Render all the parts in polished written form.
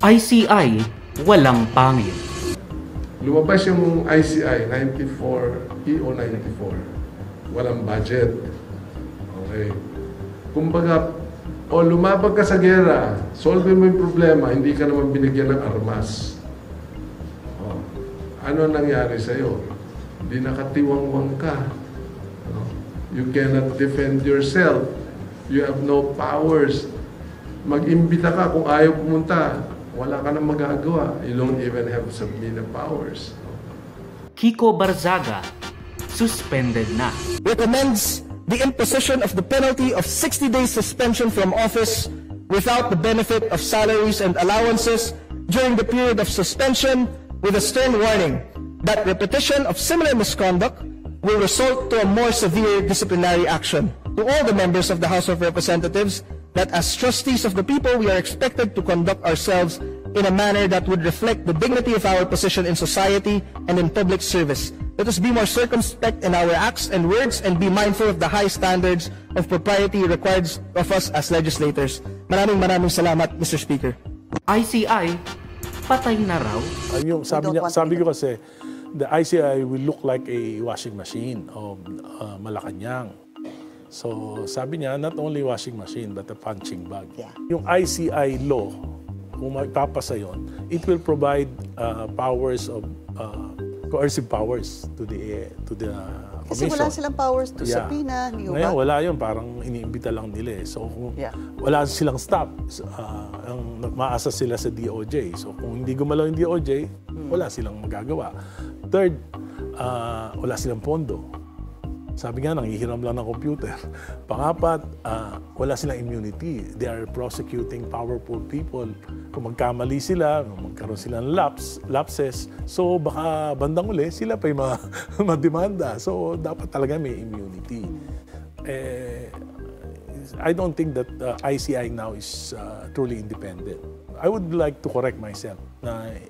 ICI, walang pangil. Lumabas yung ICI 94, EO 94. Walang budget. Okay. Kumbaga, lumabag ka sa gera, solve mo yung problema, hindi ka naman binigyan ng armas. Ano nangyari sa'yo? Hindi nakatiwangwang ka. You cannot defend yourself. You have no powers. Mag-imbita ka kung ayaw pumunta. Wala ka nang magagawa. You don't even have subpoena powers. Kiko Barzaga, suspended na. Recommends the imposition of the penalty of 60 days suspension from office without the benefit of salaries and allowances during the period of suspension, with a stern warning that repetition of similar misconduct will result to a more severe disciplinary action. To all the members of the House of Representatives, that as trustees of the people, we are expected to conduct ourselves in a manner that would reflect the dignity of our position in society and in public service. Let us be more circumspect in our acts and words and be mindful of the high standards of propriety required of us as legislators. Maraming salamat, Mr. Speaker. ICI, patay na raw. Yung sabi ko kasi, the ICI will look like a washing machine of Malacanang. So sabi niya, not only washing machine but a punching bag. Yeah. Yung ICI law, kung magpapasa yun, it will provide powers of coercive powers to the Kasi commission. wala silang powers to subpoena. Ngayon wala yun, parang iniimbita lang nila eh. So kung wala silang stop, ang maasa sila sa DOJ. So kung hindi gumalaw yung DOJ, wala silang magagawa. Third, wala silang pondo. Sabi nga, nanghihiram lang ng computer. Pangapat, wala silang immunity. They are prosecuting powerful people. Kung magkamali sila, magkaroon sila ng lapses, so baka bandang uli, sila pa yung mademanda. So dapat talaga may immunity. I don't think that ICI now is truly independent. I would like to correct myself.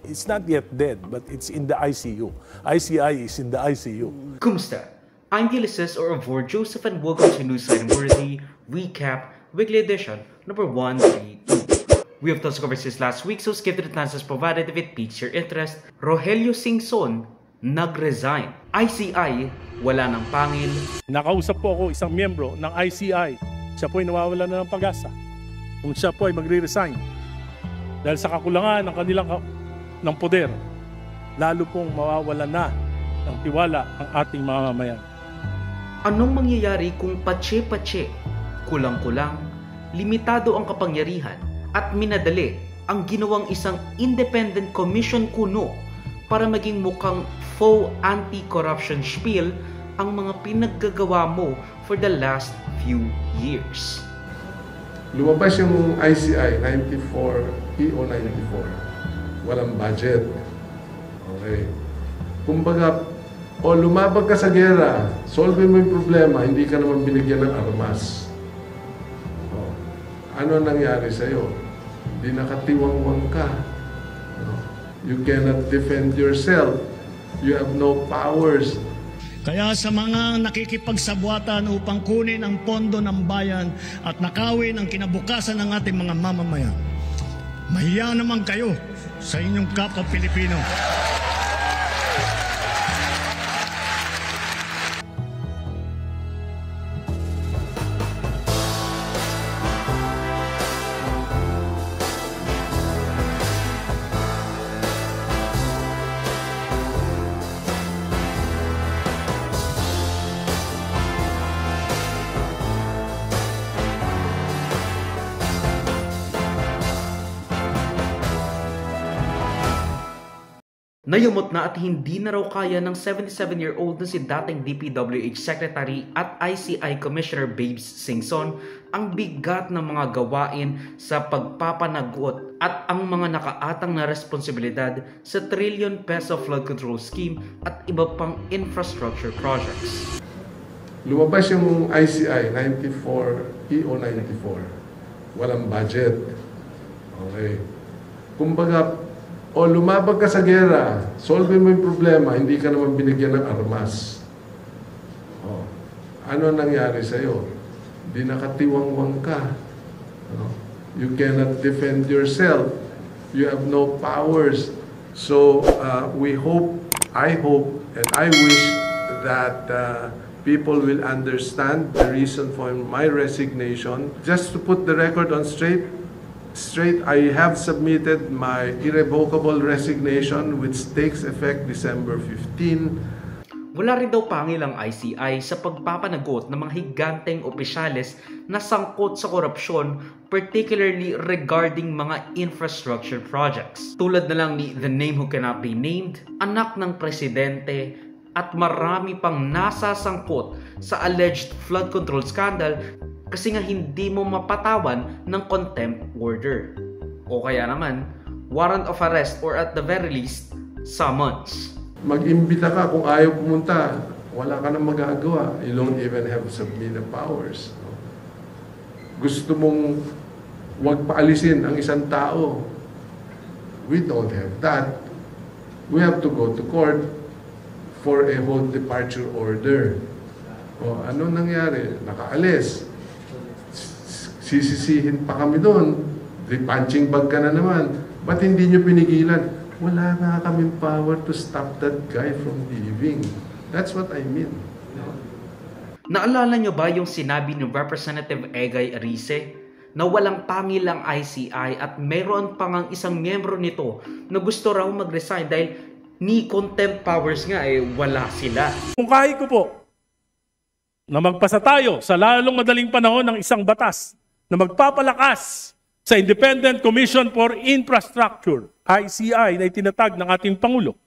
It's not yet dead, but it's in the ICU. ICI is in the ICU. Kumusta? I'm Ulysses or Avor Joseph and welcome to News Item Worthy Recap Weekly Edition number 132. We have tons of covered since last week, so skip to the chances provided if it piques your interest. Rogelio Singson nag-resign. ICI, wala ng pangil. Nakausap po ako isang miyembro ng ICI. Siya po ay nawawala na ng pag-asa. Kung siya po ay magre-resign dahil sa kakulangan ng kanilang ng poder, lalo pong mawawala na ng tiwala ang ating mga mamayan. Anong mangyayari kung patse-patse, kulang-kulang, limitado ang kapangyarihan at minadali ang ginawang isang independent commission kuno para maging mukhang faux anti-corruption spiel ang mga pinaggagawa mo for the last few years? Lumabas yung ICI 94, EO 94. Walang budget. Okay. Kumbaga, lumabag ka sa gera, solve mo yung problema, hindi ka naman binigyan ng armas. Ano nangyari sa'yo? Hindi nakatiwangwang ka. You cannot defend yourself. You have no powers. Kaya sa mga nakikipagsabwatan upang kunin ang pondo ng bayan at nakawin ang kinabukasan ng ating mga mamamayan, mahiya naman kayo sa inyong kapwa Pilipino. Nayumot na at hindi na raw kaya ng 77-year-old na si dating DPWH Secretary at ICI Commissioner Babes Singson ang bigat ng mga gawain sa pagpapanagot at ang mga nakaatang na responsibilidad sa trillion peso flood control scheme at iba pang infrastructure projects. Lumabas yung ICI 94, EO 94. Walang budget. Okay. Kumbaga, lumabag ka sa gera, solve mo yung problema, hindi ka naman binigyan ng armas. Ano nangyari sa'yo? Hindi nakatiwangwang ka. You cannot defend yourself. You have no powers. So I hope, and I wish that people will understand the reason for my resignation. Just to put the record on straight, I have submitted my irrevocable resignation which takes effect December 15. Wala rin daw pangil ang ICI sa pagpapanagot ng mga higanteng opisyales na sangkot sa korupsyon, particularly regarding mga infrastructure projects. Tulad na lang ni The Name Who Cannot Be Named, anak ng presidente, at marami pang nasasangkot sa alleged flood control scandal kasi nga hindi mo mapatawan ng contempt order. O kaya naman, warrant of arrest or at the very least, summons. Mag-imbita ka kung ayaw pumunta, wala ka nang magagawa. You don't even have subpoena powers. Gusto mong wag paalisin ang isang tao. We don't have that. We have to go to court for a whole departure order. O ano nangyari? Nakaalis. Sisisihin pa kami doon. Punching bag ka na naman. Ba't hindi nyo pinigilan? Wala nga kaming power to stop that guy from leaving. That's what I mean. Naalala nyo ba yung sinabi ni Representative Egay Arice na walang pangil ang ICI at mayroon pa ngang isang miyembro nito na gusto raw mag-resign dahil ni contempt powers nga wala sila. Kung kahit ko po na magpasa tayo sa lalong madaling panahon ng isang batas na magpapalakas sa Independent Commission for Infrastructure, ICI, na itinatag ng ating Pangulo.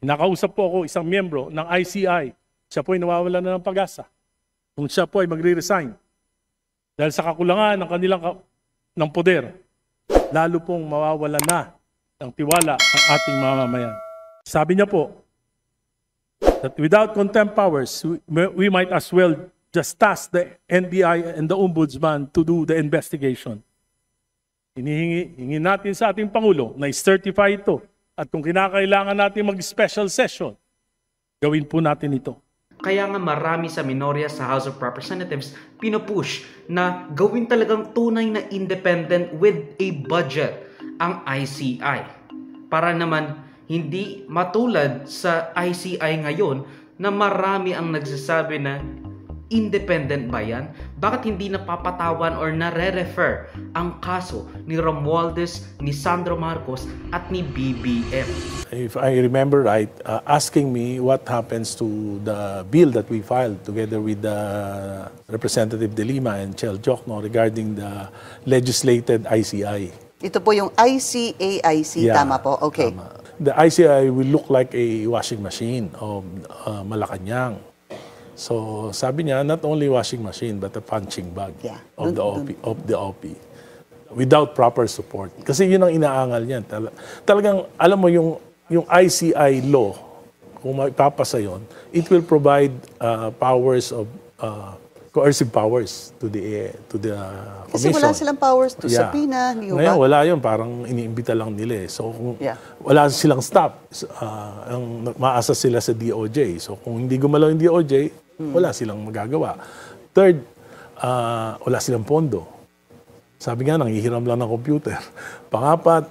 Nakausap po ako isang miyembro ng ICI. Siya po ay nawawala na ng pag-asa. Kung siya po ay magre-resign dahil sa kakulangan ng kanilang ng poder, lalo pong mawawala na ng tiwala ng ating mamamayan. Sabi niya po that without contempt powers, we might as well just task the NBI and the Ombudsman to do the investigation. Hinihingi natin sa ating Pangulo na i-certify ito. At kung kinakailangan natin mag-special session, gawin po natin ito. Kaya nga marami sa minorya sa House of Representatives pinupush na gawin talagang tunay na independent with a budget ang ICI. Para naman hindi matulad sa ICI ngayon na marami ang nagsasabi na independent ba yan? Bakit hindi napapatawan or nare-refer ang kaso ni Romualdez, ni Sandro Marcos at ni BBM? If I remember right, asking me what happens to the bill that we filed together with Representative De Lima and Chel Jokno regarding the legislated ICI. Ito po yung ICAIC, Yeah, tama po? Okay. Tama. The ICI will look like a washing machine of Malacanang. So sabi niya, not only washing machine but a punching bag of the OP without proper support. Kasi yun ang inaangal niyan. Talagang alam mo yung ICI law, kung maipapasa yon, it will provide powers of coercive powers to the Kasi commission. wala silang powers to subpoena. Ngayon wala yun, parang iniimbita lang nila. So kung wala silang stop, ang maasa sila sa DOJ. So kung hindi gumalaw yung DOJ, wala silang magagawa. Third, wala silang pondo. Sabi nga, nanghihiram lang ng computer. Pangapat,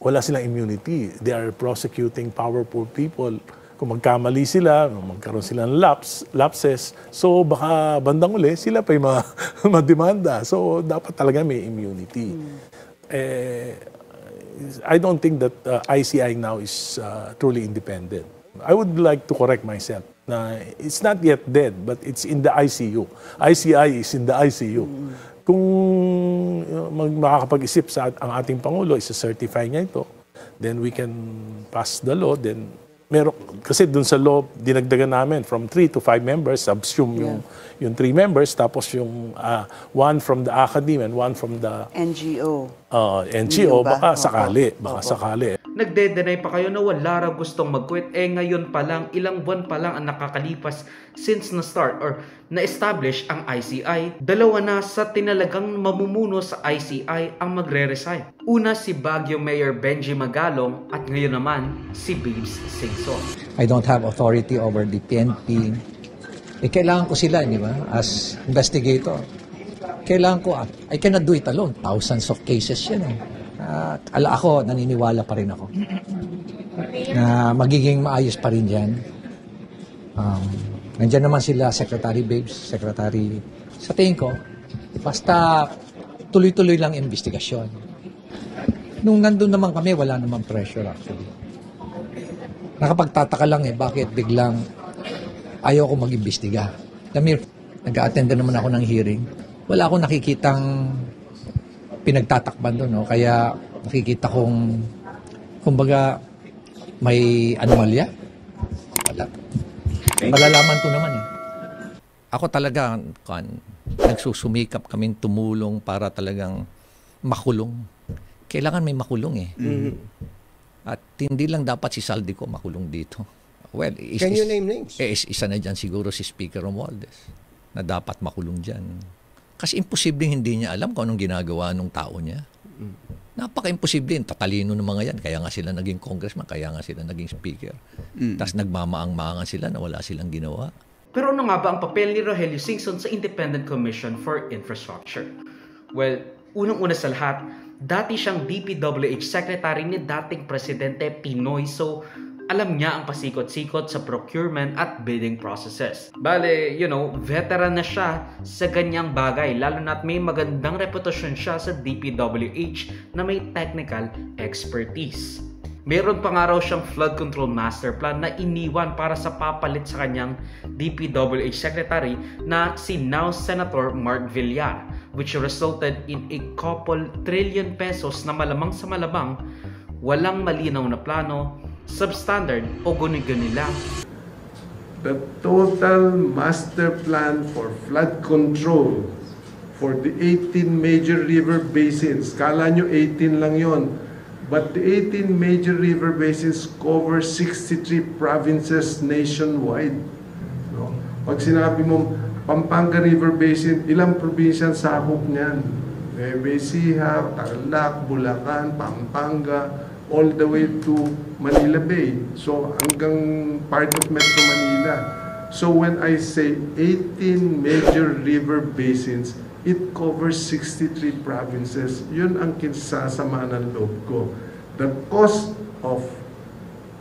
wala silang immunity. They are prosecuting powerful people. Kung magkamali sila, magkaroon sila ng lapses, so baka bandang uli, sila pa yung mademanda. So dapat talaga may immunity. I don't think that ICI now is truly independent. I would like to correct myself. Na it's not yet dead, but it's in the ICU. ICI is in the ICU. Kung makakapag-isip ang ating Pangulo, isa-certify niya ito, then we can pass the law, then kasi dun sa law, dinagdagan namin from 3 to 5 members, subsume yung 3 members, tapos yung 1 from the academy and 1 from the NGO. NGO, baka sakali. Nagde-deny pa kayo na wala raw gustong mag-quit. Ngayon pa lang, ilang buwan pa lang ang nakakalipas since na-start or na-establish ang ICI. Dalawa na sa tinalagang mamumuno sa ICI ang magre-resign. Una si Baguio Mayor Benji Magalong at ngayon naman si Babes Singson. I don't have authority over the PNP. Kailangan ko sila, di ba? As investigator. Kailangan ko, I cannot do it alone. Thousands of cases yan. Ako, naniniwala pa rin ako na magiging maayos pa rin yan. Nandiyan naman sila, Secretary Babes, Secretary, sa tingin ko, basta tuloy-tuloy lang investigasyon. Nung nandun naman kami, wala namang pressure actually. Nakapagtataka lang bakit biglang ayaw ko mag-imbestiga. Lamir, nag-a-attend naman ako ng hearing. Wala akong nakikitang pinagtatakban doon, no? Kaya nakikita kong, kumbaga, may anomalya. Wala. Malalaman ko naman eh. Ako talaga, nagsusumikap kaming tumulong para talagang makulong. Kailangan may makulong eh. Mm-hmm. At hindi lang dapat si Saldico makulong dito. Well, Can you name names? Isa na dyan siguro si Speaker Romualdez na dapat makulong dyan. Kasi imposibleng hindi niya alam kung anong ginagawa ng tao niya. Napaka-imposible. Tatalino ng mga yan. Kaya nga sila naging congressman, kaya nga sila naging speaker. Tapos nagmamaang-maangan sila na wala silang ginawa. Pero ano nga ba ang papel ni Rogelio Singson sa Independent Commission for Infrastructure? Well, unang-una sa lahat, dati siyang DPWH Secretary ni dating Presidente Pinoy, so alam niya ang pasikot-sikot sa procurement at bidding processes. Bale, veteran na siya sa ganyang bagay, lalo na't may magandang reputasyon siya sa DPWH na may technical expertise. Meron pa nga raw siyang flood control master plan na iniwan para sa papalit sa kanyang DPWH Secretary na si now Senator Mark Villar, which resulted in a couple trillion pesos na malamang sa malamang walang malinaw na plano, substandard o guni-guni lang. The total master plan for flood control for the 18 major river basins, kala nyo 18 lang yon, but the 18 major river basins cover 63 provinces nationwide. No? Pag sinabi mo Pampanga River Basin, ilang probinsya sakop niyan? Nueva Ecija, Tarlac, Bulacan, Pampanga, all the way to Manila Bay. So hanggang part of Metro Manila. So when I say 18 major river basins, it covers 63 provinces. Yun ang kinsasama ng loob ko. The cost of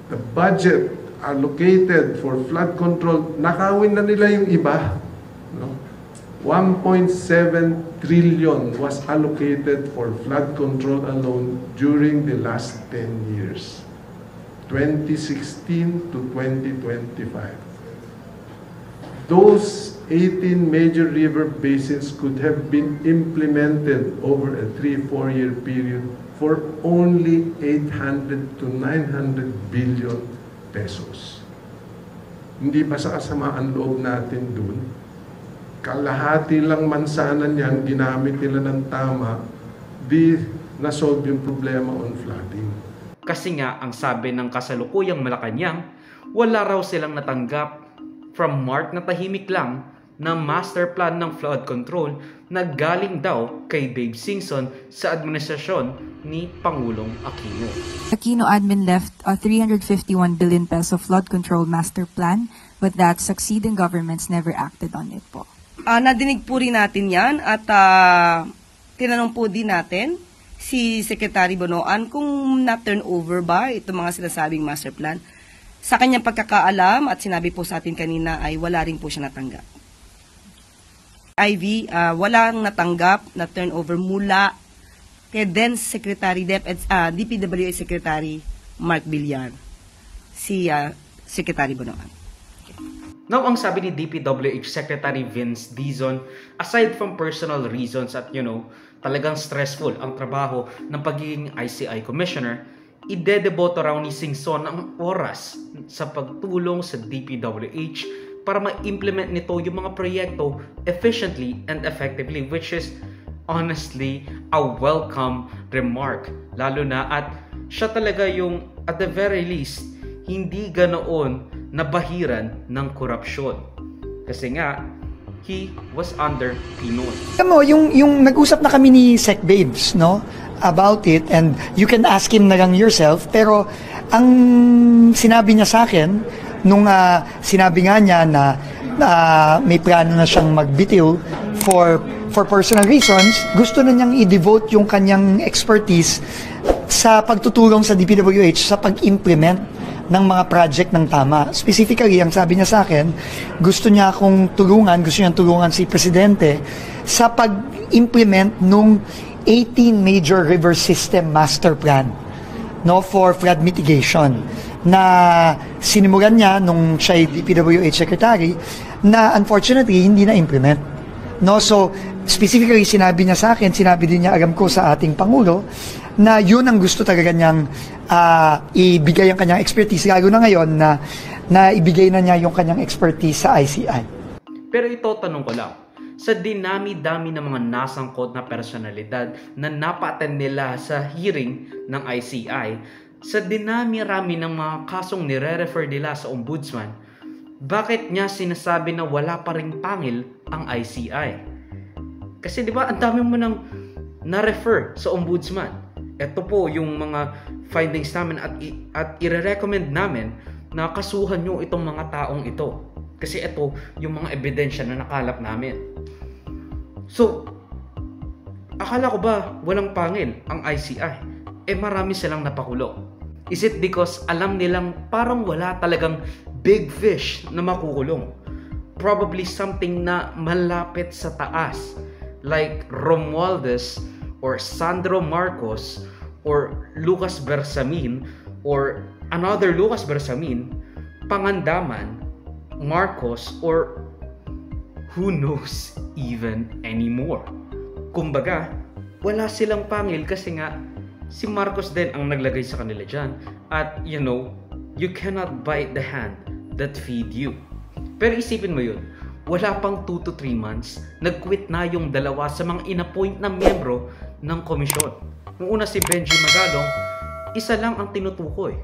the budget allocated for flood control, nakawin na nila yung iba. No? 1.7 trillion was allocated for flood control alone during the last 10 years, 2016 to 2025. Those 18 major river basins could have been implemented over a 3-4 year period for only 800 to 900 billion pesos. Hindi ba sa kasamaan loob natin dun? Kalahati lang mansanan yan, ginamit nila ng tama, di nasolve yung problema on flooding. Kasi nga, ang sabi ng kasalukuyang Malacanang, wala raw silang natanggap from Mark na tahimik lang na master plan ng flood control na galing daw kay Babe Singson sa administrasyon ni Pangulong Aquino. Aquino admin left a 351 billion peso flood control master plan, but that succeeding governments never acted on it po. Nadinig po rin natin yan at tinanong po din natin si Secretary Bonoan kung na-turn over ba itong mga sinasabing master plan. Sa kanyang pagkakaalam at sinabi po sa atin kanina ay wala rin po siya natanggap. Ivy, walang natanggap na turnover mula kay then Secretary DPWH Secretary Mark Villar, si Secretary Bonoan. Now, ang sabi ni DPWH Secretary Vince Dizon, aside from personal reasons at talagang stressful ang trabaho ng pagiging ICI Commissioner, idedeboto raw ni Singson ang oras sa pagtulong sa DPWH para ma-implement nito yung mga proyekto efficiently and effectively, which is honestly a welcome remark. Lalo na at siya talaga yung at the very least hindi ganoon nabahiran ng korupsyon. Kasi nga, he was under Pinoy. Alam mo, yung nag-usap na kami ni Sec Babes, no? About it, and you can ask him na lang yourself, pero ang sinabi niya sa akin, nung sinabi nga niya na may plano na siyang magbitiw for personal reasons, gusto na niyang i-devote yung kanyang expertise sa pagtutulong sa DPWH sa pag-implement ng mga project ng tama. Specifically, ang sabi niya sa akin, gusto niya tulungan si Presidente sa pag-implement nung 18 Major River System Master Plan, no, for flood mitigation, na sinimulan niya nung siya DPWH Secretary, na unfortunately hindi na implement. No, so specifically sinabi niya sa akin, sinabi din niya alam ko sa ating Pangulo, na yun ang gusto talaga niyang ibigay ang kanyang expertise, lalo na ngayon na ibigay na niya yung kanyang expertise sa ICI. Pero ito, tanong ko lang, sa dinami-dami ng mga nasangkot na personalidad na napa-attend nila sa hearing ng ICI, sa dinami-rami ng mga kasong nire-refer nila sa ombudsman, bakit niya sinasabi na wala pa ring pangil ang ICI? Kasi di ba, ang dami mo nang na-refer sa ombudsman. Ito po yung mga findings namin at i-recommend namin na kasuhan nyo itong mga taong ito. Kasi ito yung mga ebidensya na nakalap namin. So, akala ko ba walang pangil ang ICI? Marami silang napakulong. Is it because alam nilang parang wala talagang big fish na makukulong? Probably something na malapit sa taas. Like Romualdez or Sandro Marcos or Lucas Bersamin or another Lucas Bersamin, Pangandaman, Marcos, or who knows even anymore. Kumbaga, wala silang pangil kasi nga si Marcos din ang naglagay sa kanila dyan. At you know, you cannot bite the hand that feed you. Pero isipin mo yun, wala pang 2 to 3 months, nag-quit na yung dalawa sa mga inappoint na miyembro ng komisyon. Nung una si Benji Magalong, isa lang ang tinutukoy,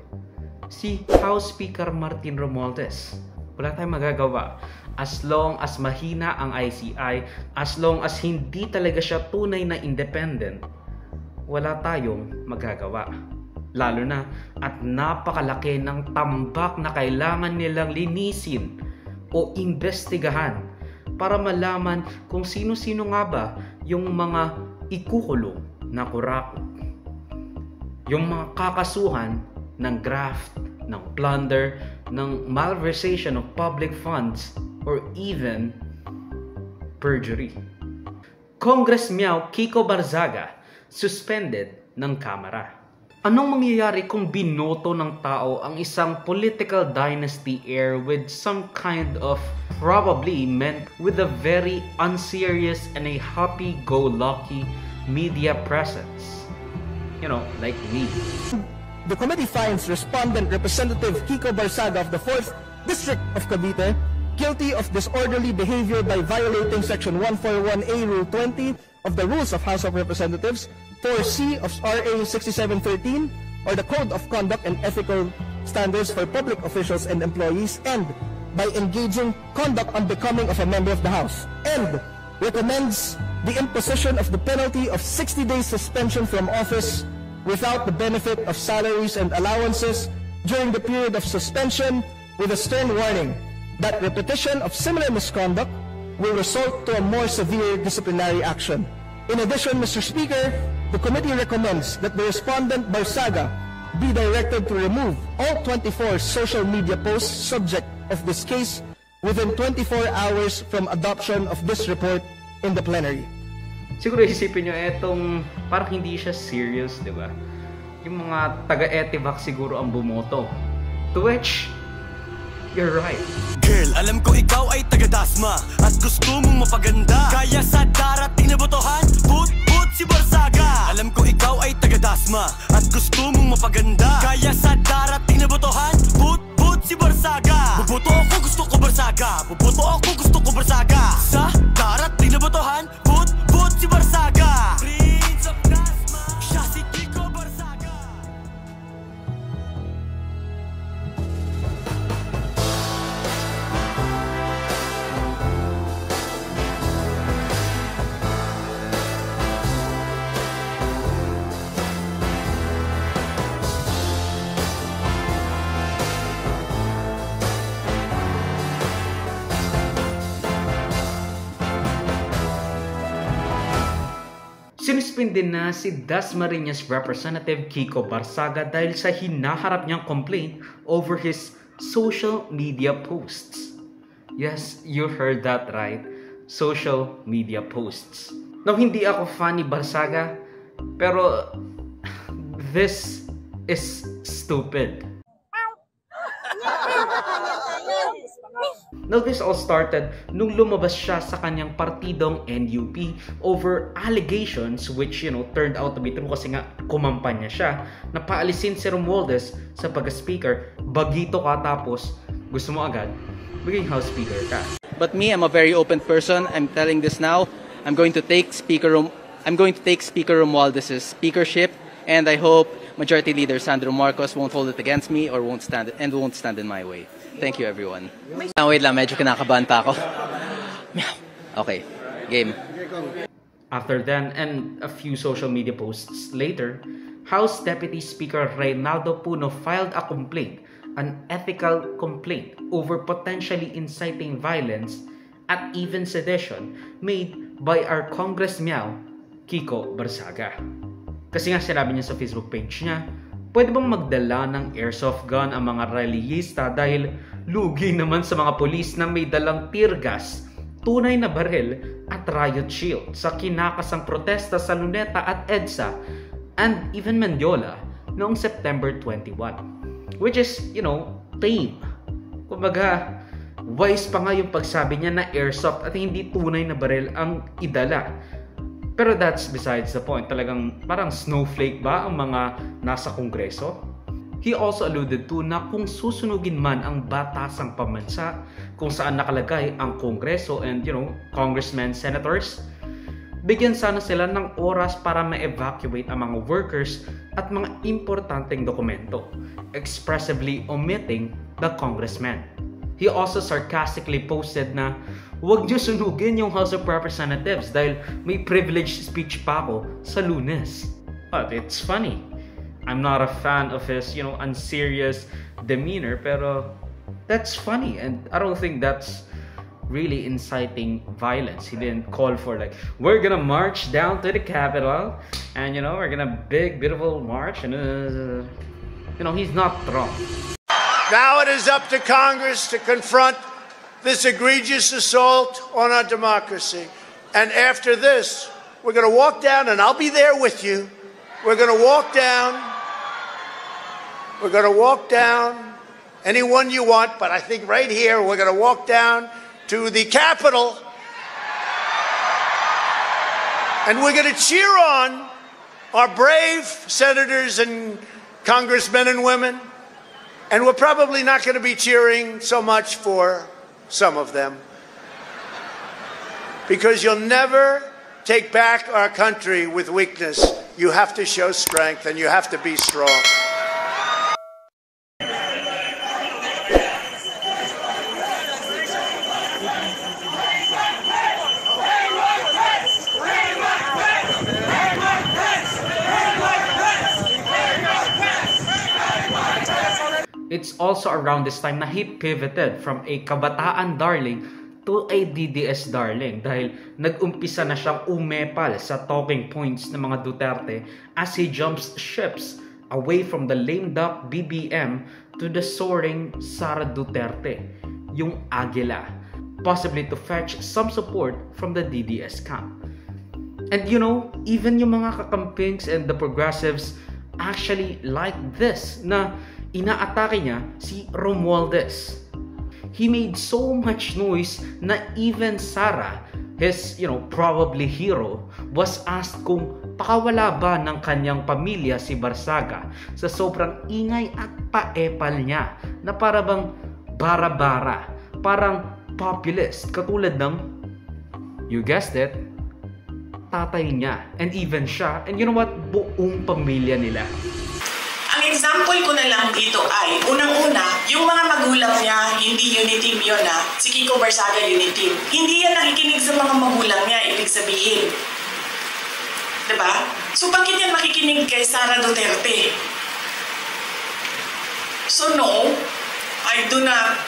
si House Speaker Martin Romualdez. Wala tayong magagawa. As long as mahina ang ICI, as long as hindi talaga siya tunay na independent, wala tayong magagawa. Lalo na at napakalaki ng tambak na kailangan nilang linisin o imbestigahan para malaman kung sino-sino nga ba yung mga ikukulong na kurakot, yung mga kakasuhan ng graft, ng plunder, ng malversation of public funds, or even perjury. Congress Meow Kiko Barzaga suspended ng Kamara. Anong mangyayari kung binoto ng tao ang isang political dynasty heir with some kind of probably meant with a very unserious and a happy-go-lucky media presence? You know, like me. The committee finds Respondent Representative Kiko Barzaga of the 4th District of Cavite guilty of disorderly behavior by violating Section 141A Rule 20 of the Rules of House of Representatives, 4C of RA 6713, or the Code of Conduct and Ethical Standards for Public Officials and Employees, and by engaging conduct unbecoming of a member of the House, and recommends the imposition of the penalty of 60 days suspension from office without the benefit of salaries and allowances during the period of suspension, with a stern warning that repetition of similar misconduct will result to a more severe disciplinary action. In addition, Mr. Speaker, the committee recommends that the Respondent Barzaga be directed to remove all 24 social media posts subject of this case within 24 hours from adoption of this report in the plenary. Siguro isipin nyo, etong parang hindi siya serious, di ba? Yung mga taga-Etivac siguro ang bumoto. To which, you're right. Girl, alam ko ikaw ay taga-Dasma at gusto mong mapaganda, kaya sa darating na botohan, put si Barzaga. Alam ko ikaw ay taga-Dasma at gusto mong mapaganda, kaya sa darating na botohan, put si Barzaga. Buboto ako, gusto ko Barzaga. Buboto ako, gusto ko Barzaga. Sa darating na botohan, put si Barzaga. Prince of Dasma, siya si Kiko Barzaga. Sinuspindi na si Dasmariñas Representative Kiko Barsaga dahil sa hinaharap niyang complaint over his social media posts. Yes, you heard that right. Social media posts. Now, hindi ako fan ni Barsaga, pero this is stupid. Now, this all started nung lumabas siya sa kanyang partidong NUP over allegations which, turned out to be true kasi nga kumampanya siya na paalisin si Romualdez sa pag-speaker. Bagito ka tapos gusto mo agad maging House Speaker ka. But me, I'm a very open person. I'm telling this now. I'm going to take Speaker Romualdez's speakership, and I hope Majority Leader Sandro Marcos won't hold it against me or won't stand in my way. Thank you, everyone. Wait lang, medyo kinakabahan pa ako. Okay, game. After then, and a few social media posts later, House Deputy Speaker Reynaldo Puno filed a complaint, an ethical complaint, over potentially inciting violence at even sedition made by our Congress Meow, Kiko Barsaga. Kasi nga sinabi niya sa Facebook page niya, pwede bang magdala ng airsoft gun ang mga rallyista dahil lugi naman sa mga polis na may dalang tear gas, tunay na baril at riot shield sa kinakasang protesta sa Luneta at EDSA and even Mendiola noong September 21. Which is, tame. Kumbaga, wise pa nga yung pagsabi niya na airsoft at hindi tunay na baril ang idala. Pero that's besides the point. Talagang parang snowflake ba ang mga nasa Kongreso? He also alluded to na kung susunugin man ang batasang pambansa kung saan nakalagay ang Kongreso and, congressmen, senators, bigyan sana sila ng oras para ma-evacuate ang mga workers at mga importanteng dokumento, expressively omitting the congressman. He also sarcastically posted na huwag niyo sunugin yung House of Representatives dahil may privileged speech pa ako sa Lunes. But it's funny. I'm not a fan of his, unserious demeanor, pero that's funny and I don't think that's really inciting violence. He didn't call for we're gonna march down to the Capitol and we're gonna big beautiful march and he's not Trump. Now it is up to Congress to confront this egregious assault on our democracy. And after this, we're going to walk down, and I'll be there with you. We're going to walk down. We're going to walk down anyone you want, but I think right here we're going to walk down to the Capitol. And we're going to cheer on our brave senators and congressmen and women. And we're probably not going to be cheering so much for some of them. Because you'll never take back our country with weakness. You have to show strength and you have to be strong. It's also around this time na he pivoted from a kabataan darling to a DDS darling dahil nag-umpisa na siyang umepal sa talking points ng mga Duterte as he jumps ships away from the lame duck BBM to the soaring Sara Duterte, yung Agila, possibly to fetch some support from the DDS camp. And even yung mga kakampings and the progressives actually like this na inaatake niya si Romualdez. He made so much noise na even Sara, his, probably hero, was asked kung pakawala ba ng kanyang pamilya si Barsaga sa sobrang ingay at paepal niya na para bang bara-bara, parang populist, katulad ng, you guessed it, tatay niya, and even siya, and buong pamilya nila. Ang example ko na lang dito ay, unang-una, yung mga magulang niya, hindi Uniteam yun si Kiko Barsaga Uniteam. Hindi yan nakikinig sa mga magulang niya, ibig sabihin. Diba? So bakit yan makikinig kay Sara Duterte? So no, I do not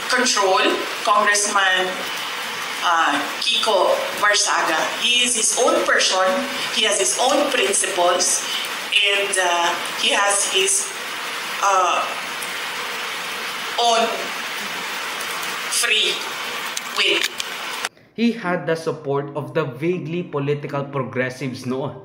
control Congressman Kiko Barsaga. He is his own person, he has his own principles, and he has his own free will. He had the support of the vaguely political progressives noon.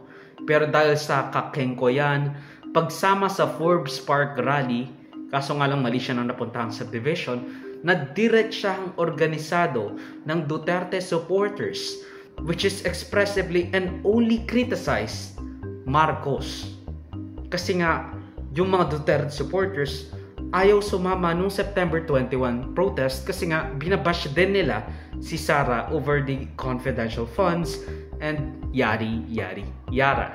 Pero dahil sa kakengko yan, pagsama sa Forbes Park rally, kaso nga lang mali siya nang napuntahang subdivision, na diretsahang organisado ng Duterte supporters, which is expressively and only criticized Marcos. Kasi nga, yung mga Duterte supporters ayaw sumama nung September 21 protest kasi nga binabash din nila si Sara over the confidential funds and yara.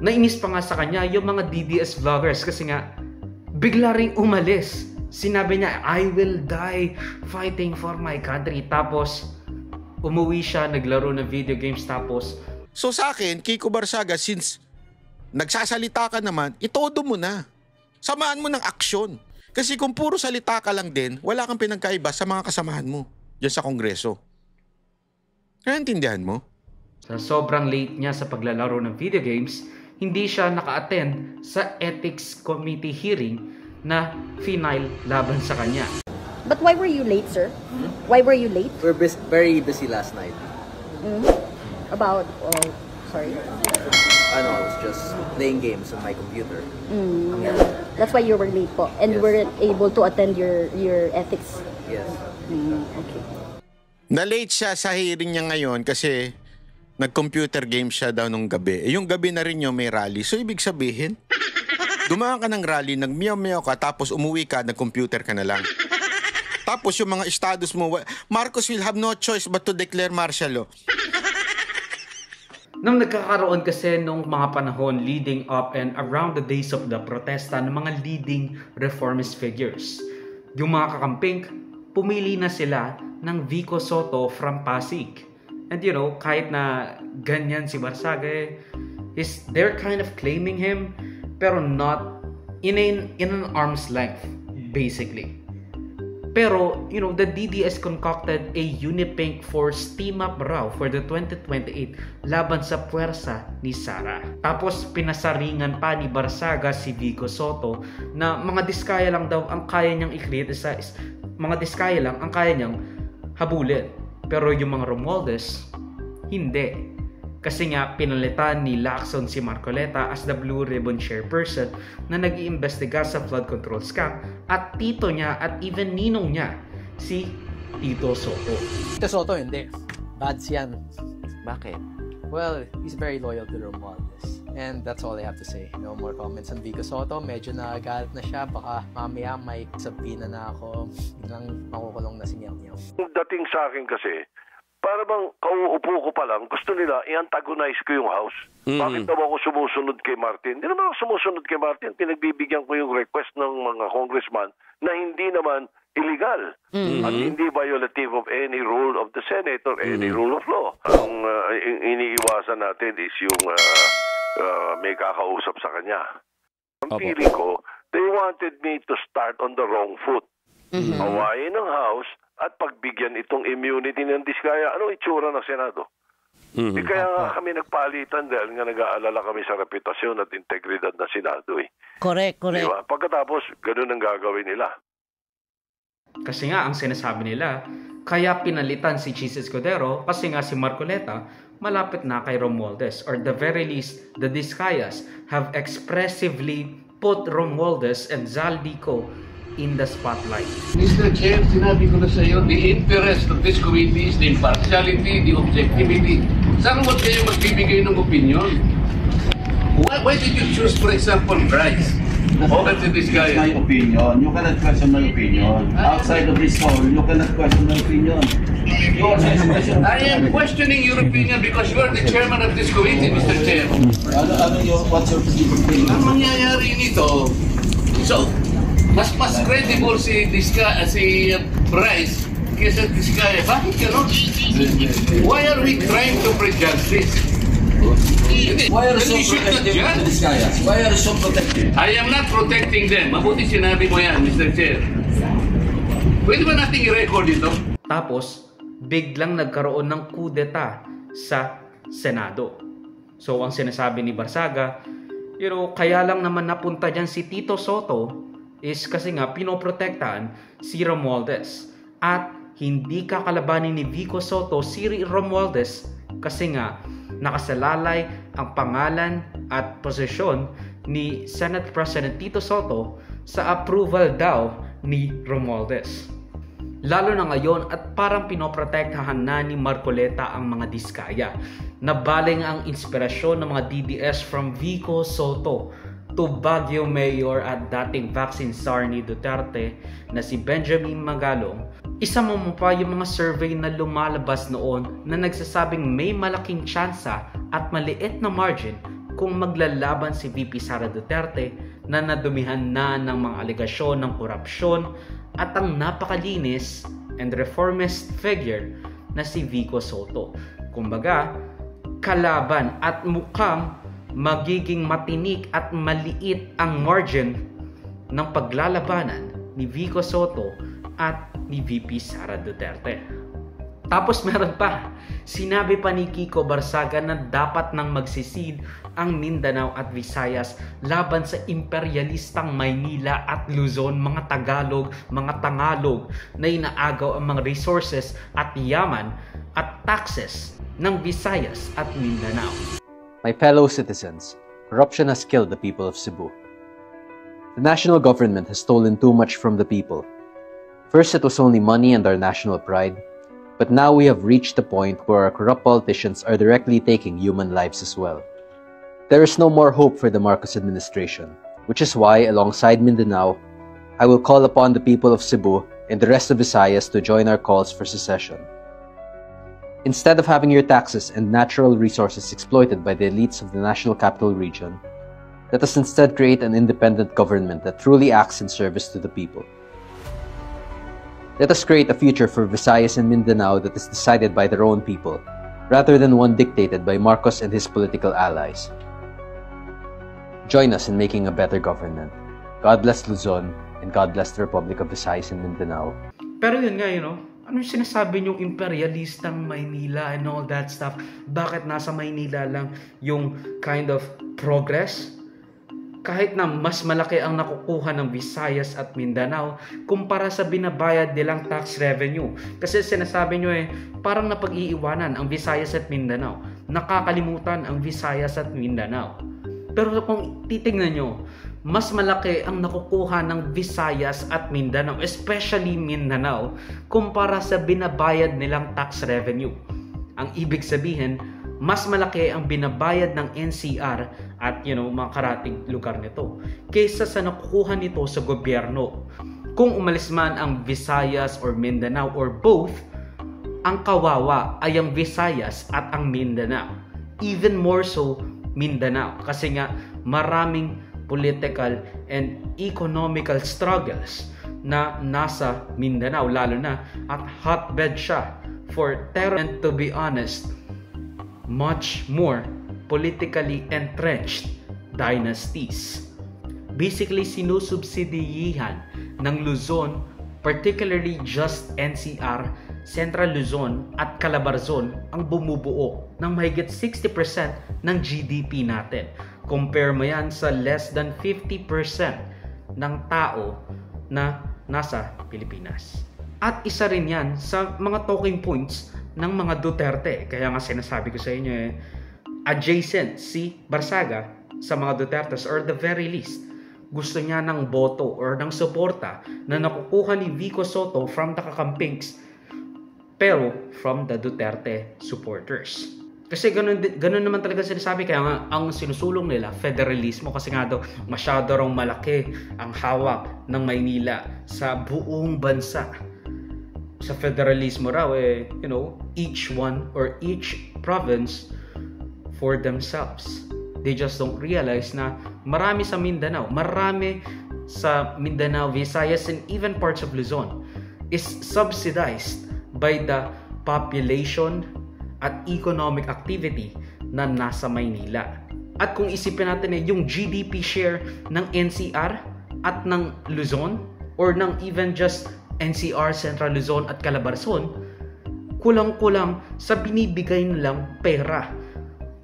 Nainis pa nga sa kanya yung mga DDS vloggers kasi nga bigla ring umalis. Sinabi niya, I will die fighting for my country. Tapos umuwi siya, naglaro ng video games. Tapos so sa akin, Kiko Barsaga, since nagsasalita ka naman, itodo mo na. Samaan mo ng aksyon. Kasi kung puro salita ka lang din, wala kang pinagkaiba sa mga kasamahan mo dyan sa Kongreso. Naintindihan mo? Sa sobrang late niya sa paglalaro ng video games, hindi siya naka-attend sa ethics committee hearing na final laban sa kanya. But why were you late, sir? Why were you late? We're very busy last night. About, sorry? I was just playing games on my computer. That's why you were late po. And Yes. weren't able to attend your ethics. Yes. Okay. Na-late siya sa hearing niya ngayon kasi nag-computer game siya daw nung gabi. Yung gabi na rin yung may rally. So, ibig sabihin, dumaan ka ng rally, nag-meow-meow ka, tapos umuwi ka, nag-computer ka na lang. Tapos yung mga estados mo, Marcos will have no choice but to declare martial law. Nang nagkakaroon kasi nung mga panahon leading up and around the days of the protesta ng mga leading reformist figures, yung mga kakamping, pumili na sila ng Vico Soto from Pasig. And you know, kahit na ganyan si Barsaga, they're kind of claiming him, pero not in an arm's length, basically. Pero, you know, the DDS concocted a Unipink Force team-up raw for the 2028 laban sa puwersa ni Sara. Tapos, pinasaringan pa ni Barsaga si Vico Soto na mga diskaya lang daw ang kaya niyang i-criticize. Mga diskaya lang ang kaya niyang habulin. Pero yung mga Romualdez, hindi. Kasi nga, pinalitan ni Lacson si Marcoleta as the Blue Ribbon Chairperson na nag-iimbestiga sa flood control scam at tito niya at even ninong niya, si Tito Soto. Tito Soto, hindi. Bads yan. Bakit? Well, he's very loyal to Romualdez. And that's all I have to say. No more comments on Vico Soto. Medyo nagalit na siya. Baka mamaya may sabina na ako. Biglang makukulong na si Miao Miao. Dating sa akin kasi, para bang kauupo ko pa lang, gusto nila i-antagonize ko yung House. Bakit daw ako sumusunod kay Martin? Hindi naman ako sumusunod kay Martin. Pinagbibigyan ko yung request ng mga congressman na hindi naman illegal. At hindi violative of any rule of the Senate or any rule of law. Ang iniiwasan natin is yung may kakausap sa kanya. Ang feeling ko, they wanted me to start on the wrong foot. Awayin ng House at pagbigyan itong immunity ng Diskaya. Ano itsura ng Senado? Kaya nga kami nagpalitan dahil nga nag-aalala kami sa reputasyon at integridad ng Senado. Correct. Diba? Pagkatapos, ganun ang gagawin nila. Kasi nga, ang sinasabi nila, kaya pinalitan si Chis Escudero kasi nga si Marcoleta malapit na kay Romualdez. Or the very least, the Diskayas have expressively put Romualdez and Zaldico in the spotlight. Mr. Chair, sinabi ko na sa iyo, the interest of this committee is the impartiality, the objectivity. Saan mo kayo magbibigay ng opinion? Why did you choose, for example, Bryce over to this guy? My opinion. You cannot question my opinion. Outside of this hall, you cannot question my opinion. I am questioning your opinion because you are the chairman of this committee, Mr. Chair. What's your opinion? Ang mangyayari nito, so, mas credible si Bryce kaysa Diskaya. Bakit gano'n? Why are we trying to prejudge this? Why are you so protective of the Diskayas? Why are you so protective? I am not protecting them. Mabuti sinabi mo yan, Mr. Chair. Pwede ba nating i-record ito? Tapos, biglang nagkaroon ng kudeta sa Senado. So ang sinasabi ni Barsaga, kaya lang naman napunta dyan si Tito Soto is kasi nga pinoprotektahan si Romualdez. At hindi kakalabanin ni Vico Soto si Romualdez kasi nga nakasalalay ang pangalan at posisyon ni Senate President Tito Soto sa approval daw ni Romualdez. Lalo na ngayon at parang pinoprotektahan na ni Marcoleta ang mga Diskaya. Nabaling ang inspirasyon ng mga DDS from Vico Soto to Baguio Mayor at dating vaccine czar ni Duterte na si Benjamin Magalong. Isa mo pa yung mga survey na lumalabas noon na nagsasabing may malaking tsansa at maliit na margin kung maglalaban si VP Sara Duterte na nadumihan na ng mga alegasyon ng korupsyon at ang napakalinis and reformist figure na si Vico Soto. Kumbaga, kalaban at mukhang magiging matinik at maliit ang margin ng paglalabanan ni Vico Soto at ni VP Sara Duterte. Tapos meron pa, sinabi pa ni Kiko Barsaga na dapat nang magsisid ang Mindanao at Visayas laban sa imperialistang Maynila at Luzon, mga Tagalog, mga Tangalog na inaagaw ang mga resources at yaman at taxes ng Visayas at Mindanao. My fellow citizens, corruption has killed the people of Cebu. The national government has stolen too much from the people. First, it was only money and our national pride. But now we have reached the point where our corrupt politicians are directly taking human lives as well. There is no more hope for the Marcos administration, which is why, alongside Mindanao, I will call upon the people of Cebu and the rest of Visayas to join our calls for secession. Instead of having your taxes and natural resources exploited by the elites of the National Capital Region, let us instead create an independent government that truly acts in service to the people. Let us create a future for Visayas and Mindanao that is decided by their own people, rather than one dictated by Marcos and his political allies. Join us in making a better government. God bless Luzon, and God bless the Republic of Visayas and Mindanao. Pero yun nga, ano yung sinasabi niyong imperialistang Maynila and all that stuff? Bakit nasa Maynila lang yung kind of progress? Kahit na mas malaki ang nakukuha ng Visayas at Mindanao kumpara sa binabayad nilang tax revenue. Kasi sinasabi nyo parang napag-iiwanan ang Visayas at Mindanao. Nakakalimutan ang Visayas at Mindanao. Pero kung titingnan nyo, mas malaki ang nakukuha ng Visayas at Mindanao, especially Mindanao, kumpara sa binabayad nilang tax revenue. Ang ibig sabihin, mas malaki ang binabayad ng NCR at mga karating lugar nito kaysa sa nakukuha nito sa gobyerno. Kung umalis man ang Visayas or Mindanao or both, ang kawawa ay ang Visayas at ang Mindanao. Even more so Mindanao kasi nga maraming political and economical struggles na nasa Mindanao, lalo na at hotbed siya for terror and, to be honest, much more politically entrenched dynasties. Basically, sinusubsidiyihan ng Luzon, particularly just NCR, Central Luzon at Calabarzon ang bumubuo ng mahigit 60% ng GDP natin. Compare mo yan sa less than 50% ng tao na nasa Pilipinas. At isa rin yan sa mga talking points ng mga Duterte. Kaya nga sinasabi ko sa inyo adjacent si Barsaga sa mga Dutertes, or the very least gusto niya ng boto or ng suporta na nakukuha ni Vico Soto from the Kakampings pero from the Duterte supporters. Kasi ganun naman talaga sinasabi, kaya nga ang sinusulong nila federalismo kasi nga daw masyado raw malaki ang hawak ng Maynila sa buong bansa. Sa federalismo raw each one or each province for themselves. They just don't realize na marami sa Mindanao, Visayas, and even parts of Luzon is subsidized by the population at economic activity na nasa Maynila. At kung isipin natin yung GDP share ng NCR at ng Luzon, or ng even just NCR, Central Luzon at Calabarzon, kulang-kulang sa binibigay nilang pera.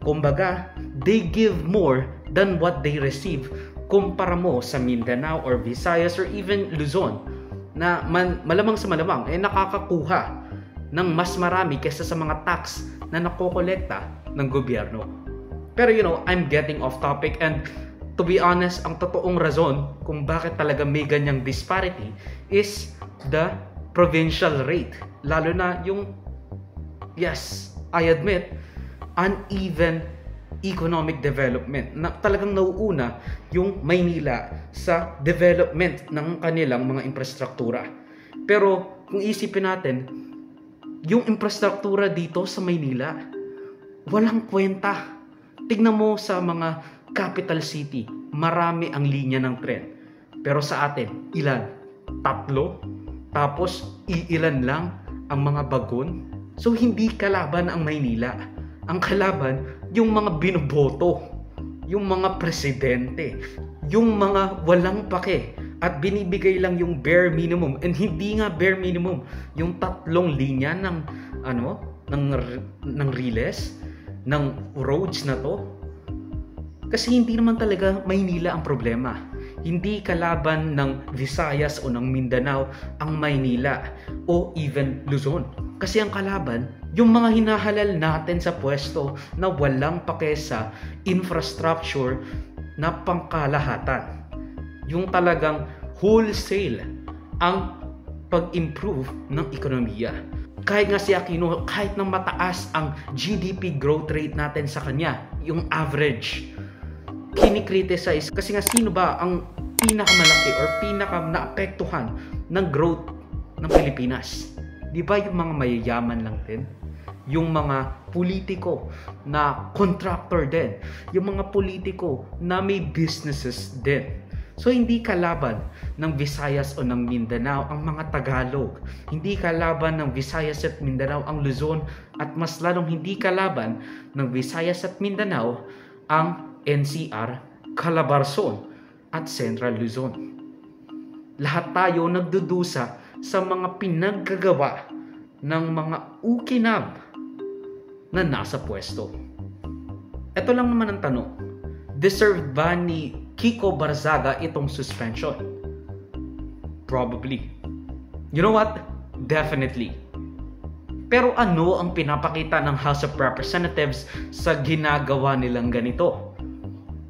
Kumbaga, they give more than what they receive kumpara mo sa Mindanao or Visayas or even Luzon na malamang sa malamang nakakakuha ng mas marami kaysa sa mga tax na nakokolekta ng gobyerno. Pero I'm getting off topic, and to be honest, ang totoong rason kung bakit talaga may ganyang disparity is the provincial rate. Lalo na yung, yes, I admit, uneven economic development na talagang nauuna yung Maynila sa development ng kanilang mga infrastruktura. Pero kung isipin natin, yung infrastruktura dito sa Maynila, walang kwenta. Tignan mo sa mga capital city, marami ang linya ng tren. Pero sa atin, ilan? 3? Tapos, iilan lang ang mga bagon? So, hindi kalaban ang Maynila. Ang kalaban, yung mga binoboto, yung mga presidente, yung mga walang pake, at binibigay lang yung bare minimum, and hindi nga bare minimum, yung 3 linya ng riles, ng roads na to. Kasi hindi naman talaga Maynila ang problema. Hindi kalaban ng Visayas o ng Mindanao ang Maynila o even Luzon. Kasi ang kalaban, yung mga hinahalal natin sa pwesto na walang pake sa infrastructure na pangkalahatan. Yung talagang wholesale ang pag-improve ng ekonomiya. Kahit nga si Aquino, kahit na mataas ang GDP growth rate natin sa kanya, yung average, kinikriticize kasi nga sino ba ang pinakamalaki or pinaka-naapektuhan ng growth ng Pilipinas? Di ba yung mga mayayaman lang din? Yung mga politiko na contractor din, yung mga politiko na may businesses din. So hindi kalaban ng Visayas o ng Mindanao ang mga Tagalog. Hindi kalaban ng Visayas at Mindanao ang Luzon, at mas lalong hindi kalaban ng Visayas at Mindanao ang NCR, Calabarzon at Central Luzon. Lahat tayo nagdudusa sa mga pinaggagawa ng mga ukinab na nasa pwesto. Ito lang naman ang tanong. Deserved ba ni Kiko Barzaga itong suspension? Probably. You know what? Definitely. Pero ano ang pinapakita ng House of Representatives sa ginagawa nilang ganito?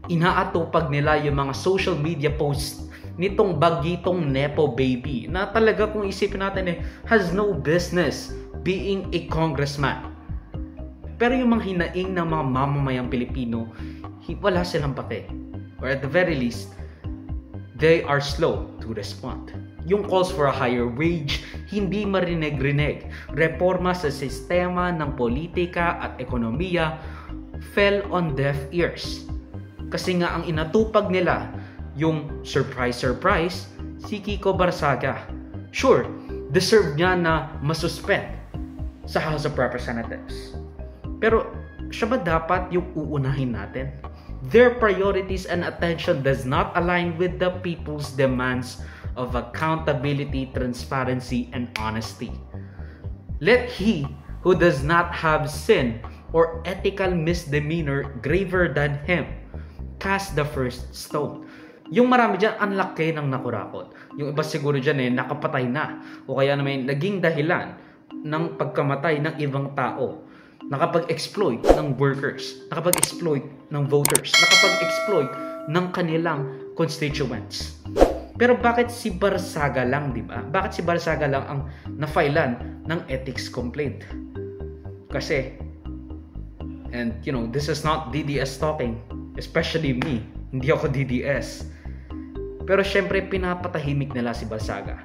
Inaatupag nila yung mga social media posts nitong bagitong Nepo baby na talaga kung isipin natin has no business being a congressman. Pero yung mga hinaing ng mga mamamayang Pilipino, wala silang pake. Or at the very least, they are slow to respond. Yung calls for a higher wage, hindi marinig-rinig. Reforma sa sistema ng politika at ekonomiya fell on deaf ears. Kasi nga ang inatupag nila, yung surprise, si Kiko Barzaga. Sure, deserve niya na masuspend sa House of Representatives. Pero siya ba dapat yung uunahin natin? Their priorities and attention does not align with the people's demands of accountability, transparency, and honesty. Let he who does not have sin or ethical misdemeanor graver than him cast the first stone. Yung marami dyan, ang laki ng nakurakot. Yung iba siguro dyan nakapatay na. O kaya naman naging dahilan ng pagkamatay ng ibang tao. Nakapag-exploit ng workers. Nakapag-exploit ng voters. Nakapag-exploit ng kanilang constituents. Pero bakit si Barzaga lang, di ba? Bakit si Barzaga lang ang na-filean ng ethics complaint? Kasi, and this is not DDS talking, especially me. Hindi ako DDS. Pero syempre, pinapatahimik nila si Barzaga.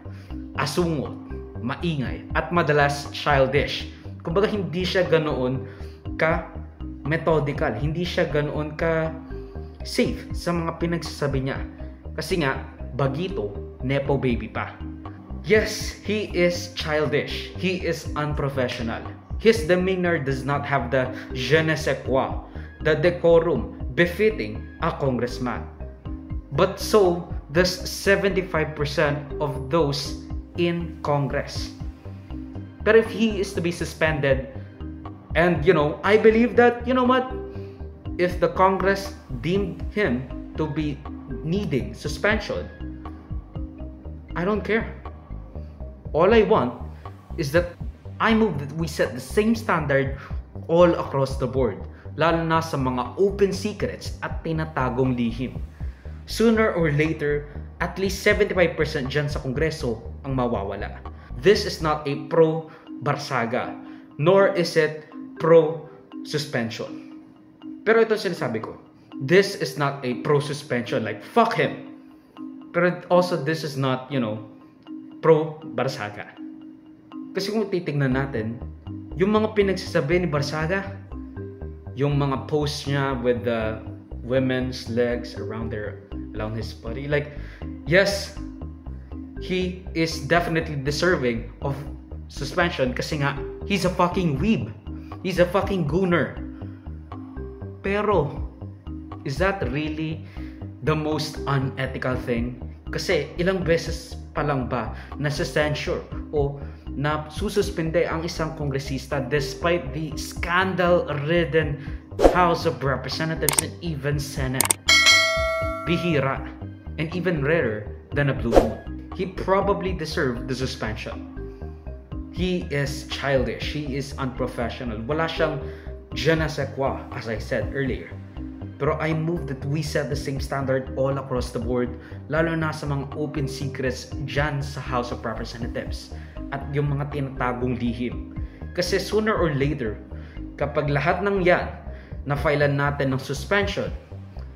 Asungot, maingay, at madalas childish. Kumbaga, hindi siya ganoon ka methodical. Hindi siya ganoon ka safe sa mga pinagsasabi niya. Kasi nga, bagito, Nepo baby pa. Yes, he is childish. He is unprofessional. His demeanor does not have the je ne sais quoi, the decorum befitting a congressman. But so does 75% of those in Congress. But if he is to be suspended, and I believe that, if the Congress deemed him to be needing suspension, I don't care. All I want is that I move that we set the same standard all across the board, lalo na sa mga open secrets at tinatagong lihim. Sooner or later, at least 75% dyan sa Kongreso ang mawawala. This is not a pro-Barsaga, nor is it pro-suspension. Pero ito sinasabi ko, this is not a pro-suspension, like fuck him. Pero also this is not, pro-Barsaga. Kasi kung titignan natin, yung mga pinagsasabi ni Barsaga, yung mga posts niya with the women's legs around his body, like, yes, he is definitely deserving of suspension kasi nga, he's a fucking weeb. He's a fucking gooner. Pero, is that really the most unethical thing? Kasi ilang beses pa lang ba nasa-censure o na sususpende ang isang kongresista despite the scandal-ridden House of Representatives and even Senate? Bihira, and even rarer than a blue moon. He probably deserved the suspension. He is childish. He is unprofessional. Wala siyang je ne sais quoi, as I said earlier. Pero I move that we set the same standard all across the board, lalo na sa mga open secrets dyan sa House of Representatives at yung mga tinatagong lihim. Kasi sooner or later, kapag lahat ng yan na-filean natin ng suspension,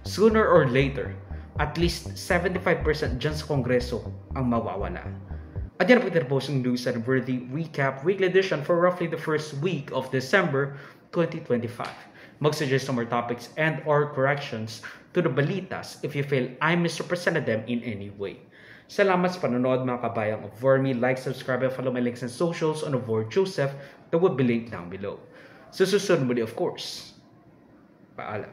sooner or later, at least 75% dyan sa Kongreso ang mawawala. At yan po iterposing news and worthy recap weekly edition for roughly the first week of December 2025. Mag-suggest some more topics and or corrections to the balitas if you feel I misrepresented them in any way. Salamat sa panonood mga kabayang of Vorme. Like, subscribe, and follow my links and socials on Vor Joseph that will be linked down below. So susunod muli, of course. Paalam.